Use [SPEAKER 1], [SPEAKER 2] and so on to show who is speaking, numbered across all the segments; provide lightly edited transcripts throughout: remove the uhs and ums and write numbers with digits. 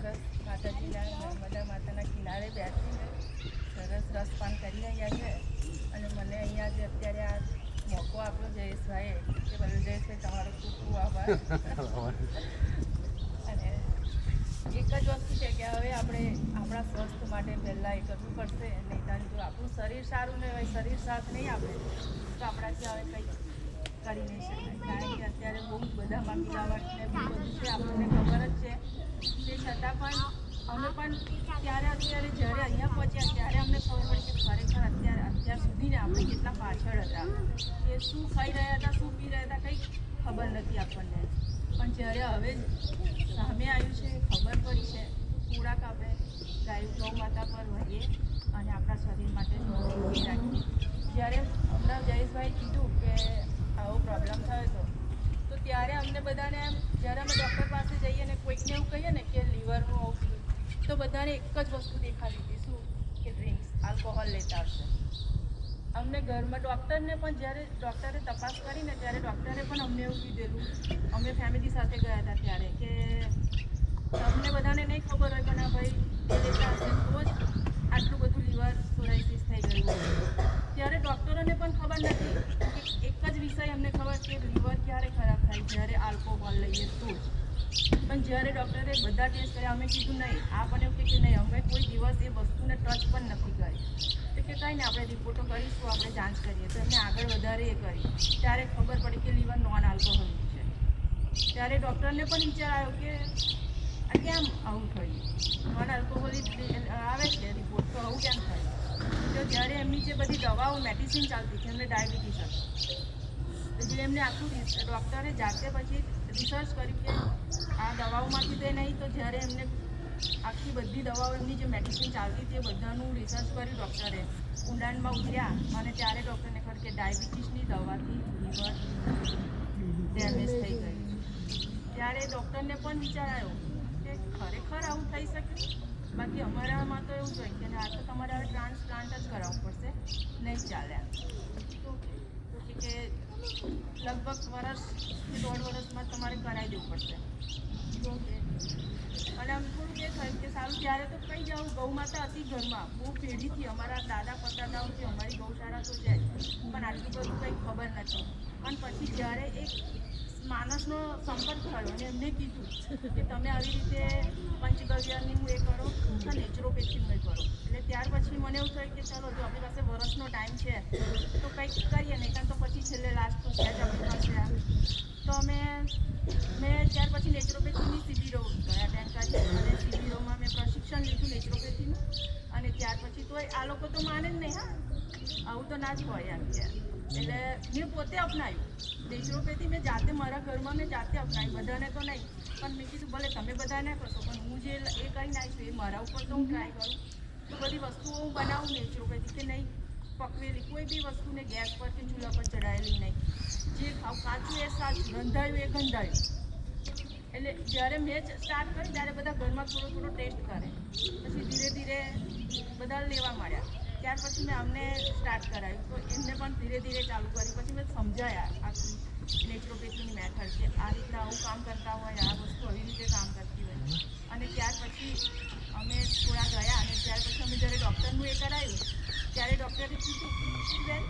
[SPEAKER 1] સરસ માતાજીના નર્મદા માતાના કિનારે બેસીને સરસ રસપાન કરી રહ્યા છે. અને મને અહીંયા જે અત્યારે આ મોકો આપ્યો જયેશભાઈએ કે બધું જયેશભાઈ તમારો ખૂબ ખૂબ આભાર. અને એક જ વસ્તુ છે કે હવે આપણે આપણા સ્વસ્થ માટે પહેલાં એ કરવું પડશે. નહીં તો જો આપણું શરીર સારું નહીં હોય, શરીર સાથ નહીં આપે તો આપણાથી હવે કંઈ કરી નહીં શકાય. કારણ કે અત્યારે બહુ બધામાં મિલાવટને બહુ બધું છે, આપણને ખબર જ છે. તે છતાં પણ અમે પણ અત્યારે જ્યારે અહીંયા પહોંચ્યા ત્યારે અમને ખબર પડી કે ખરેખર અત્યાર સુધીને આપણે કેટલા પાછળ હતા, કે શું ખાઈ રહ્યા હતા, શું પી રહ્યા હતા, કંઈ ખબર નથી આપણને. પણ જ્યારે હવે સામે આવ્યું છે, ખબર પડી છે, થોડાક આપણે ગૌ માતા પર વહીએ અને આપણા શરીર માટે એ રાખીએ. જ્યારે હમણાં જયેશભાઈ કીધું કે આવો પ્રોબ્લેમ થયો તો ત્યારે અમને બધાને એમ જ્યારે અમે ડૉક્ટર પાસે જઈએ ને કોઈકને એવું કહીએ ને કે લીવરનું આવું તો બધાને એક જ વસ્તુ દેખાડી હતી, શું કે ડ્રિંક્સ, આલ્કોહોલ લેતા હશે. અમને ઘરમાં ડૉક્ટરને પણ જ્યારે ડૉક્ટરે તપાસ કરીને ત્યારે ડૉક્ટરે પણ અમને એવું કીધેલું, અમે ફેમિલી સાથે ગયા હતા ત્યારે, કે તમને બધાને નહીં ખબર હોય પણ આ ભાઈ લેતા હશે તો જ આટલું બધું લીવર સોરાઇસિસ થઈ ગયું હોય. ત્યારે ડૉક્ટરોને પણ ખબર નથી કે એક જ વિષય અમને ખબર કે લીવર ક્યારે ખરાબ થાય, જ્યારે આલ્કોહોલ લઈએ તો જ. પણ જ્યારે ડૉક્ટરે બધા ટેસ્ટ કર્યા, અમે કીધું નહીં, આ પણ એવું કે નહીં, અમે કોઈ દિવસ એ વસ્તુને ટચ પણ નથી કરી. તો કે કંઈ નહીં, આપણે રિપોર્ટો કરીશું, આપણે જાંચ કરીએ. તો એમને આગળ વધારે એ કરી ત્યારે ખબર પડી કે લીવર નોન આલ્કોહોલિક છે. ત્યારે ડૉક્ટરને પણ વિચાર આવ્યો કે આ કેમ આવું થયું, નોન આલ્કોહોલિક આવે છે રિપોર્ટ, તો આવું કેમ થયું. તો જ્યારે એમની જે બધી દવાઓ મેડિસિન ચાલતી હતી, એમને ડાયાબિટીસ હતું, તો જે એમને આખું ડૉક્ટરે જાતે પછી રિસર્ચ કર્યું કે આ દવાઓમાંથી તે નહીં, તો જ્યારે એમને આખી બધી દવાઓ એમની જે મેડિસિન ચાલતી હતી એ બધાનું રિસર્ચ કર્યું ડૉક્ટરે, ઊંડાણમાં ઉતર્યા અને ત્યારે ડૉક્ટરને ખબર કે ડાયાબિટીસની દવાથી લીવર ડેમેજ થઈ ગયું. ત્યારે ડૉક્ટરને પણ વિચાર આવ્યો કે ખરેખર આવું થઈ શકે. બાકી અમારામાં તો એવું જોઈએ કે આ તો તમારે હવે ટ્રાન્સપ્લાન્ટ જ કરાવવું પડશે, નહીં ચાલે. તો કે લગભગ વર્ષ કે 1.5 વર્ષમાં તમારે કરાવી દેવું પડશે. તો અને આમ થોડુંક એ થયું કે સારું, ત્યારે તો કંઈ જાઉં, ગૌ માતા હતી ઘરમાં, બહુ પેઢીથી અમારા દાદા પરદાદાઓથી અમારી ગૌશાળા તો છે, પણ આટલું બધું કંઈ ખબર નથી. પણ પછી જ્યારે એક માણસનો સંપર્ક થયો અને એમને કીધું કે તમે આવી રીતે પંચગવ્યની હું એ કરો તો નેચરોપેથીનું એ કરો, એટલે ત્યાર પછી મને એવું થયું કે ચાલો, જો આપણી પાસે વર્ષનો ટાઈમ છે તો કંઈક કરીએ, નહીં કારણ તો પછી છેલ્લે લાસ્ટ તો છે જ આપણી પાસે આ. તો મેં ત્યાર પછી નેચરોપેથીની શિબિરો અટેન્ડ કરી અને શિબિરોમાં મેં પ્રશિક્ષણ લીધું નેચરોપેથીનું. અને ત્યાર પછી તો આ લોકો તો માને જ નહીં, હા આવું તો ના જ હોય એમ કે. એટલે મેં પોતે અપનાવ્યું નેચરોપેથી, મેં જાતે મારા ઘરમાં મેં જાતે અપનાવી, બધાને તો નહીં, પણ મેં કીધું ભલે તમે બધા ના કરશો પણ હું જે એ કરીને આવીશું એ મારા ઉપર તો હું ટ્રાય કરું. તો બધી વસ્તુઓ હું બનાવું નેચરોપેથી, કે નહીં પકવેલી કોઈ બી વસ્તુને ગેસ પર કે ચૂલા પર ચડાવેલી નહીં, જે ખાવ કાચું એ સાચું, રંધાયું એ ગંધાયું. એટલે જ્યારે મેં સ્ટાર્ટ કરી ત્યારે બધા ઘરમાં થોડો ટેસ્ટ કરે, પછી ધીરે ધીરે બધા લેવા માંડ્યા. ત્યાર પછી મેં અમને સ્ટાર્ટ કરાવ્યું, તો એમને પણ ધીરે ધીરે ચાલુ કર્યું. પછી મેં સમજાયા આખી નેચરોપેથીની મેથડ કે આ રીતના આવું કામ કરતા હોય, આ વસ્તુ આવી રીતે કામ કરતી હોય. અને ત્યાર પછી અમે થોડા ગયા અને ત્યાર પછી અમે જ્યારે ડૉક્ટરનું એ કરાવ્યું ત્યારે ડૉક્ટરે કીધું બેન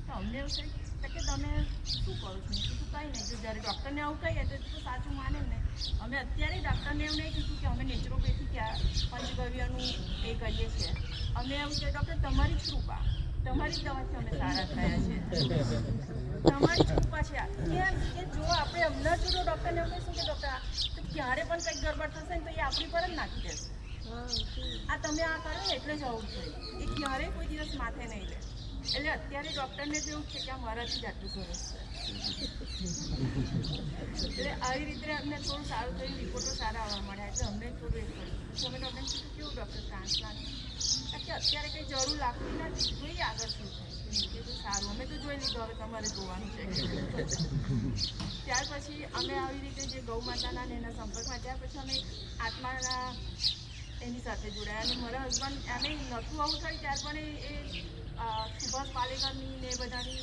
[SPEAKER 1] તો અમને એવું થાય કે તમે શું કરો છો. મેં કીધું કંઈ નહીં, જો જ્યારે ડૉક્ટરને આવું કહીએ તો સાચું માને ને. અમે અત્યારે ડૉક્ટરને એવું નહીં કીધું કે અમે નેચરોપેથી ક્યાં પંચગવ્યનું એ કરીએ છીએ. અમે એવું કે ડૉક્ટર તમારી જ કૃપા, તમારી દવાથી અમે સારા થયા છે, તમારી જ કૃપા છે. કેમ કે જો આપણે હમણાં જો ડૉક્ટરને એવું કહીશું કે ડૉક્ટર તો ક્યારે પણ કંઈક ગડબડ થશે ને તો એ આપણી પર જ નાખી દેશે. આ તમે આ કરો ને એટલે જ આવું થયું, એ ક્યારેય કોઈ દિવસ માથે નહીં લે. એટલે અત્યારે ડૉક્ટરને તો એવું છે કે આ મારાથી જ આટલું સરસ છે. એટલે આવી રીતે અમને થોડું સારું થયું, રિપોર્ટો સારા આવવા મળ્યા, એટલે અમને થોડું એ કર્યું. તો અમે ડૉક્ટરને કીધું કેવું ડૉક્ટર ટ્રાન્સપ્લાન્ટ, કે અત્યારે કંઈ જરૂર લાગતી નથી, જોઈએ આગળ શું થાય. કીધું સારું, અમે તો જોઈ લીધું, હવે તમારે જોવાનું છે. ત્યાર પછી અમે આવી રીતે જે ગૌ માતાના ને એના સંપર્કમાં, ત્યાર પછી અમે આત્માના એની સાથે જોડાયા. અને મારા હસબન્ડ એમ નહોતું આવું થયું ત્યાર પણ એ સુભાષ પાલેકરની ને એ બધાની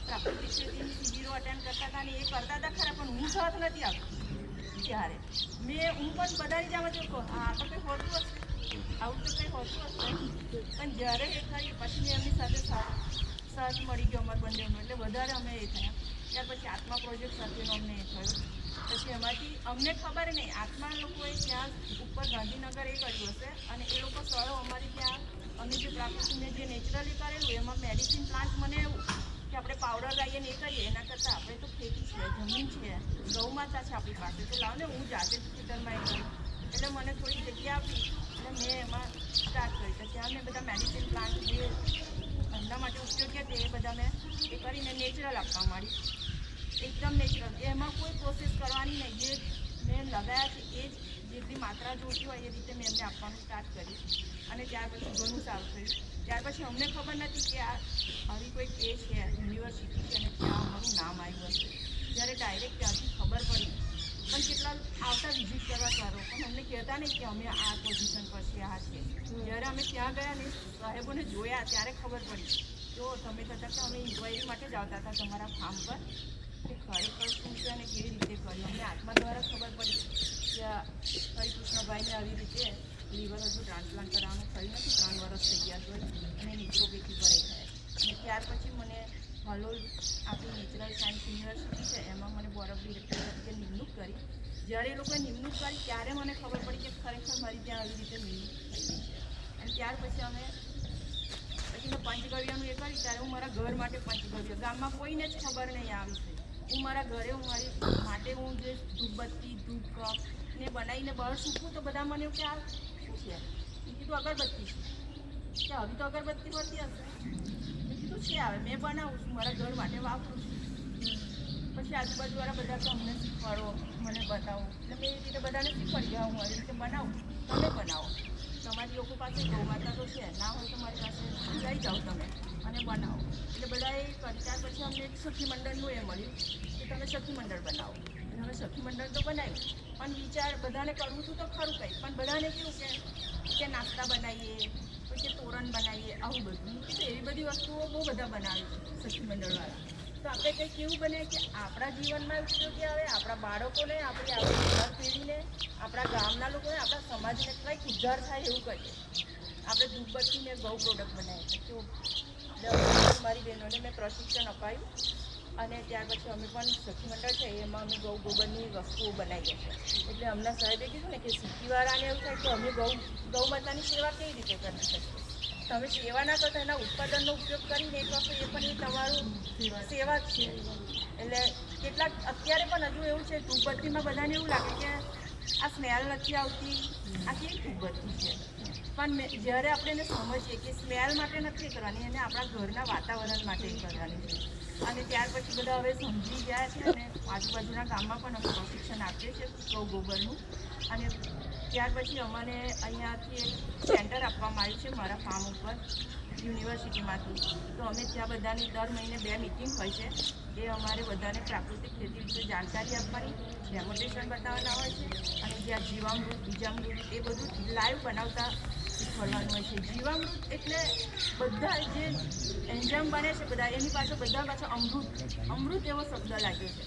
[SPEAKER 1] પ્રાકૃતિક ખેતીની શિબિરો અટેન્ડ કરતા હતા ને એ કરતા હતા ખરા, પણ હું સાથ નથી આપતી. ત્યારે હું પણ બધાની જામ જ કહું આ તો કંઈ હોતું હશે, આવું તો કંઈ હોતું હશે, પણ જ્યારે એ થઈ પછી મેં એમની સાથે સાથ મળી ગયો અમારા બંનેનો, એટલે વધારે અમે એ થયા. ત્યાર પછી આત્મા પ્રોજેક્ટ સાથેનો અમને એ થયો. પછી એમાંથી અમને ખબર નહીં આત્મા લોકોએ ત્યાં ઉપર ગાંધીનગર એ કર્યું હશે, અને એ લોકો સળો અમારી ત્યાં અમે જે પ્રાકૃતિને જે નેચરલી કરેલું એમાં મેડિસિન પ્લાન્ટ મને એવું કે આપણે પાવડર લાવીએ ને એ કરીએ એના કરતાં આપણે તો ખેતી છે, જમીન છે, ગૌમાતા છે આપણી પાસે, તો લાવ ને હું જાતે જ ખેતરમાં એ કરું. એટલે મને થોડી જગ્યા આપી એટલે મેં એમાં સ્ટાર્ટ કરી. તો ત્યાં મેં બધા મેડિસિન પ્લાન્ટ જે એમના માટે ઉપયોગી હતા એ બધા મેં એ કરીને નેચરલ આપવા માંડી, એકદમ નેચરલ. એમાં કોઈ પ્રોસેસ કરવાની નહીં, જે મેં લગાવ્યા છે એ જ જેટલી માત્રા જોઈતી હોય એ રીતે મેં એમને આપવાનું સ્ટાર્ટ કર્યું. અને ત્યાર પછી ઘણું સારું થયું. ત્યાર પછી અમને ખબર નથી કે આ આવી કોઈ એ છે યુનિવર્સિટી છે અને ત્યાં અમારું નામ આવ્યું હશે. જ્યારે ડાયરેક્ટ ત્યાંથી ખબર પડી, પણ કેટલા આવતા વિઝિટ કરવા સારો, પણ અમને કહેતા નહીં કે અમે આ પોઝિશન પર છે, આ છે. જ્યારે અમે ત્યાં ગયા ને સાહેબોને જોયા ત્યારે ખબર પડી. જો તમે કહેતા કે અમે ઇન્ક્વાયરી માટે જ આવતા હતા તમારા ફાર્મ પર, કે ખરેખર શું છે અને કેવી રીતે કર્યું. અમને આત્મા દ્વારા ખબર પડી કે હરિકૃષ્ણભાઈને આવી રીતે લીવર હજુ ટ્રાન્સપ્લાન્ટ કરવાનું થયું નથી, 3 વર્ષ થઈ ગયા તો અને નિત્રોપેથી પર એ થાય. અને ત્યાર પછી મને હલોલ આપણી નેચરલ સાયન્સ યુનિવર્સિટી છે એમાં મને બોર્ડ ઓફ ડિરેક્ટર તરીકે નિમણૂક કરી. જ્યારે એ લોકોએ નિમણૂક કરી ત્યારે મને ખબર પડી કે ખરેખર મારી ત્યાં આવી રીતે નિમણૂક થઈ ગઈ છે. અને ત્યાર પછી મેં પંચગવ્યનું એ કરી ત્યારે હું મારા ઘર માટે પંચગવ્ય, ગામમાં કોઈને જ ખબર નહીં આવી છે. હું મારા ઘરે હું મારી માટે હું જે ધૂપબત્તી ધૂપ કપ ને બનાવીને બહાર સૂકવું તો બધા મને એવું કે આ શું છે, મેં કીધું અગરબત્તી છે, કે હવે તો અગરબત્તી પડતી હશે, મેં કીધું છે આવે મેં બનાવું છું મારા ઘર માટે વાપરું છું. પછી આજુબાજુવાળા બધા તો અમને શીખવાડો, મને બતાવો, એટલે મેં એ રીતે બધાને શીખવાડી ગયા હું આવી રીતે બનાવું, તમે બનાવો. તમારી લોકો પાસે ગૌમાતા તો છે, ના હોય તો મારી પાસે લઈ જાઓ તમે અને બનાવો. એટલે બધાએ કરી. ત્યાર પછી અમને એક સખી મંડળનું એ મળ્યું કે તમે સખી મંડળ બનાવો. એટલે અમે સખી મંડળ તો બનાવ્યું, પણ વિચાર બધાને કરવું હતું તો ખરું કંઈ, પણ બધાને કેવું કે નાસ્તા બનાવીએ, પછી તોરણ બનાવીએ, આવું બધું. તો એવી બધી વસ્તુઓ બહુ બધા બનાવે છે સખી મંડળવાળા. તો આપણે કંઈક એવું બને કે આપણા જીવનમાં ઉપયોગી આવે, આપણા બાળકોને, આપણી આવનાર પેઢીને, આપણા ગામના લોકોને, આપણા સમાજને કંઈક ઉદ્ધાર થાય એવું કરીએ. આપણે ધૂપબત્તીને ગૌ પ્રોડક્ટ બનાવીએ. તો મારી બહેનોને મેં પ્રશિક્ષણ અપાયું અને ત્યાર પછી અમે પણ સખી મંડળ છે એમાં અમે ગૌબરની વસ્તુઓ બનાવીએ છીએ. એટલે અમને સાહેબે કીધું ને કે સિટીવાળાને એવું થાય કે અમે ગૌમાતાની સેવા કેવી રીતે કરી શકીએ. તમે સેવા ના કરતા એના ઉત્પાદનનો ઉપયોગ કરીને એક વખત એ પણ એ તમારું સેવા જ છે. એટલે કેટલાક અત્યારે પણ હજુ એવું છે ધૂપબત્તીમાં બધાને એવું લાગે કે આ સ્મેલ નથી આવતી, આ કેવી ધૂપબત્તી છે. પણ જ્યારે આપણે એને સમજીએ કે સ્મેલ માટે નથી કરવાની, એને આપણા ઘરના વાતાવરણ માટે કરવાની છે. અને ત્યાર પછી બધા હવે સમજી ગયા છે અને આજુબાજુના ગામમાં પણ અમે પ્રશિક્ષણ આપીએ છીએ ગોબરનું. અને ત્યાર પછી અમને અહીંયાથી એક સેન્ટર આપવામાં આવ્યું છે મારા ફાર્મ ઉપર યુનિવર્સિટીમાંથી. તો અમે ત્યાં બધાની દર મહિને 2 મિટિંગ હોય છે. એ અમારે બધાને પ્રાકૃતિક ખેતી વિશે જાણકારી આપવાની, ડેમોન્સ્ટ્રેશન બતાવવાના હોય છે. અને જ્યાં જીવામૃત બીજામૃત એ બધું લાઈવ બનાવતા શીખવાડવાનું હોય છે. જીવામૃત એટલે બધા જે એન્ઝાઇમ બને છે બધા એની પાછળ બધા પાછળ અમૃત એવો શબ્દ લાગ્યો છે.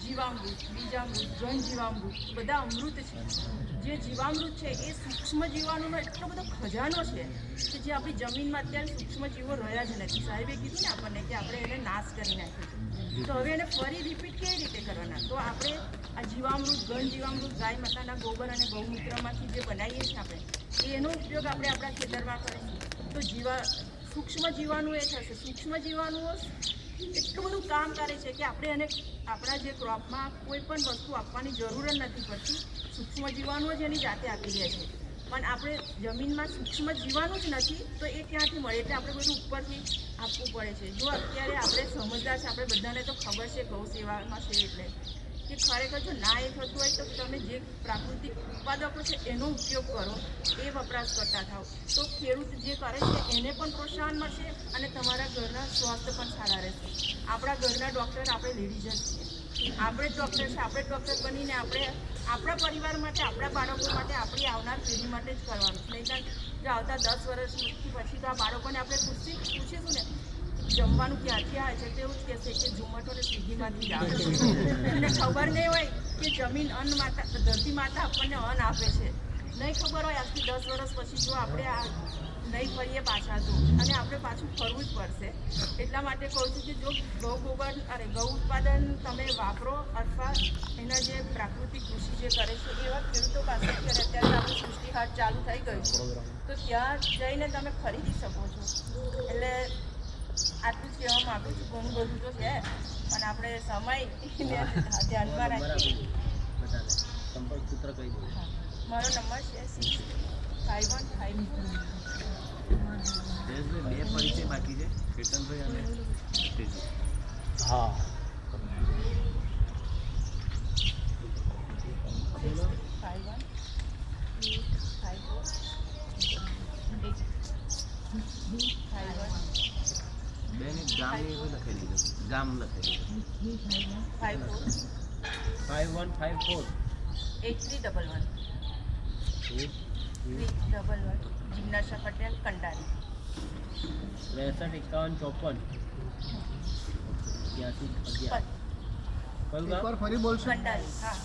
[SPEAKER 1] જીવામૃત, બીજામૃત, ઘન જીવામૃત બધા અમૃત છે. જે જીવામૃત છે એ સૂક્ષ્મ જીવાણુનો એટલો બધો ખજાનો છે કે જે આપણી જમીનમાં અત્યારે સૂક્ષ્મ જીવો રહ્યા જ નથી. સાહેબે કીધું ને આપણને કે આપણે એને નાશ કરી નાખ્યો, તો હવે એને ફરી રિપીટ કેવી રીતે કરવાના. તો આપણે આ જીવામૃત, ઘન જીવામૃત ગાય માતાના ગોબર અને ગૌમૂત્રમાંથી જે બનાવીએ છીએ આપણે એનો ઉપયોગ આપણે આપણા ખેતરમાં કરીશું તો સૂક્ષ્મ જીવાણુ એ થશે. સૂક્ષ્મ જીવાણુઓ એટલું બધું કામ કરે છે કે આપણે એને આપણા જે ક્રોપમાં કોઈ પણ વસ્તુ આપવાની જરૂર જ નથી પડતી. સૂક્ષ્મ જીવાણુઓ જ એની જાતે આપી દે છે. પણ આપણે જમીનમાં સૂક્ષ્મ જીવાણુ જ નથી તો એ ક્યાંથી મળે. એટલે આપણે બધું ઉપરથી આપવું પડે છે. જો અત્યારે આપણે સમજદાર છે, આપણે બધાને તો ખબર છે ગૌ સેવામાં છે એટલે કે ખરેખર જો ના એ થતું હોય તો તમે જે પ્રાકૃતિક ઉત્પાદકો છે એનો ઉપયોગ કરો, એ વપરાશ કરતા થાઓ, તો ખેડૂત જે કરે છે એને પણ પ્રોત્સાહન મળશે અને તમારા ઘરના સ્વાસ્થ્ય પણ સારા રહેશે. આપણા ઘરના ડૉક્ટર આપણે લેડીઝ જ છીએ. આપણે જ ડૉક્ટર છે. આપણે ડૉક્ટર બનીને આપણે આપણા પરિવાર માટે, આપણા બાળકો માટે, આપણી આવનાર પેઢી માટે જ કરવાનું છે. નહીં જો આવતા 10 વર્ષથી પછી તો આ બાળકોને આપણે પૂછીશું ને જમવાનું ક્યાંથી આવે છે તેવું જ કહેશે કે ઝોમેટો ને સ્વિગીમાંથી જ આવે છે. એમને ખબર નહીં હોય કે જમીન અન્ન માતા ધરતી માતા આપણને અન્ન આપે છે. નહીં ખબર હોય આજથી 10 વર્ષ પછી જો આપણે આ નહીં ફરીએ પાછા તો અને આપણે પાછું ફરવું જ પડશે. એટલા માટે કહું છું કે જો ગૌ ઉત્પાદન તમે વાપરો અથવા એના જે પ્રાકૃતિક કૃષિ જે કરે છે એવા ખેડૂતો પાસે અત્યારે આપણું સૃષ્ટિ હાટ ચાલુ થઈ ગયું છે તો ત્યાં જઈને તમે ખરીદી શકો છો. એટલે આટલું જ કહેવા માગું છું. ઘણું બધું તો છે પણ આપણે સમય ધ્યાનમાં રાખીએ.
[SPEAKER 2] સંપર્ક સૂત્ર કહી દો.
[SPEAKER 1] મારો નંબર છે 6515.
[SPEAKER 2] બે પરિચય બાકી છે, કેતનભાઈ અને તેજી.
[SPEAKER 3] હા
[SPEAKER 1] 51
[SPEAKER 2] બેની ગામની એ લખેલી છે, ગામ લખેલી છે. 5154
[SPEAKER 1] 8311 જિજ્ઞાસા પટેલ કંડારી.
[SPEAKER 2] 63 51 54 83 11. કયું ગામ?
[SPEAKER 3] ફરી બોલશો?
[SPEAKER 1] કંડારી. હા.